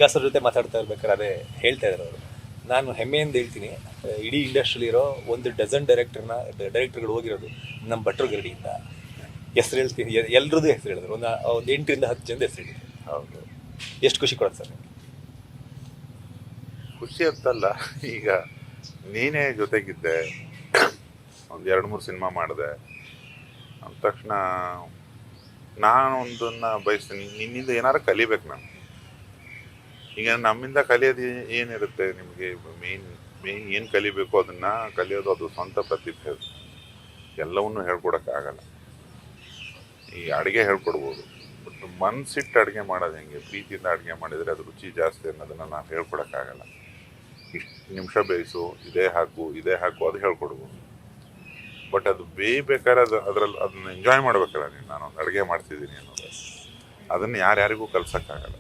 ವಿಕಾಸ್ ಅವ್ರ ಜೊತೆ ಮಾತಾಡ್ತಾ ಇರ್ಬೇಕಾದ್ರೆ ಅದೇ ಹೇಳ್ತಾ ಇದ್ದಾರೆ ಅವರು. ನಾನು ಹೆಮ್ಮೆಯಿಂದ ಹೇಳ್ತೀನಿ, ಇಡೀ ಇಂಡಸ್ಟ್ರಿಲಿರೋ 12 ಡೈರೆಕ್ಟರ್ಗಳು ಹೋಗಿರೋದು ನಮ್ಮ ಭಟ್ರು ಗರಡಿಯಿಂದ. ಹೆಸರು ಹೇಳ್ತೀನಿ, ಎಲ್ರದ್ದು ಹೆಸರು ಹೇಳಿದ್ರು. ಒಂದು 8ರಿಂದ 10 ಜನದ ಹೆಸರು ಹೇಳಿದ್ರು. ಹೌದು, ಎಷ್ಟು ಖುಷಿ ಕೊಡುತ್ತೆ ಸರ್ ನಿಮಗೆ? ಖುಷಿ ಅಂತಲ್ಲ, ಈಗ ನೀನೇ ಜೊತೆಗಿದ್ದೆ, ಒಂದು 2-3 ಸಿನಿಮಾ ಮಾಡಿದೆ ಅಂದ ತಕ್ಷಣ ನಾನು ಒಂದನ್ನು ಬಯಸ್ತೀನಿ, ನಿನ್ನಿಂದ ಏನಾರು ಕಲಿಬೇಕು ನಾನು. ಈಗ ನಮ್ಮಿಂದ ಕಲಿಯೋದು ಏನಿರುತ್ತೆ ನಿಮಗೆ? ಮೇನ್ ಏನು ಕಲಿಬೇಕು ಅದನ್ನು ಕಲಿಯೋದು, ಅದು ಸ್ವಂತ ಪ್ರತಿಭೆ. ಎಲ್ಲವನ್ನೂ ಹೇಳ್ಕೊಡೋಕ್ಕಾಗಲ್ಲ. ಈ ಅಡುಗೆ ಹೇಳ್ಕೊಡ್ಬೋದು, ಬಟ್ ಮನಸ್ಸಿಟ್ಟು ಅಡುಗೆ ಮಾಡೋದು ಹೆಂಗೆ, ಪ್ರೀತಿಯಿಂದ ಅಡುಗೆ ಮಾಡಿದರೆ ಅದು ರುಚಿ ಜಾಸ್ತಿ ಅನ್ನೋದನ್ನು ನಾವು ಹೇಳ್ಕೊಡೋಕ್ಕಾಗಲ್ಲ. ಇಷ್ಟು ನಿಮಿಷ ಬೇಯಿಸು, ಇದೇ ಹಾಕು ಅದು ಹೇಳ್ಕೊಡ್ಬೋದು. ಬಟ್ ಅದು ಬೇಯ್ಬೇಕಾದ್ರೆ ಅದರಲ್ಲಿ ಅದನ್ನ ಎಂಜಾಯ್ ಮಾಡ್ಬೇಕಲ್ಲ ನೀನು. ನಾನೊಂದು ಅಡುಗೆ ಮಾಡ್ತಿದ್ದೀನಿ ಅನ್ನೋದು, ಅದನ್ನು ಯಾರ್ಯಾರಿಗೂ ಕಲ್ಸೋಕ್ಕಾಗಲ್ಲ.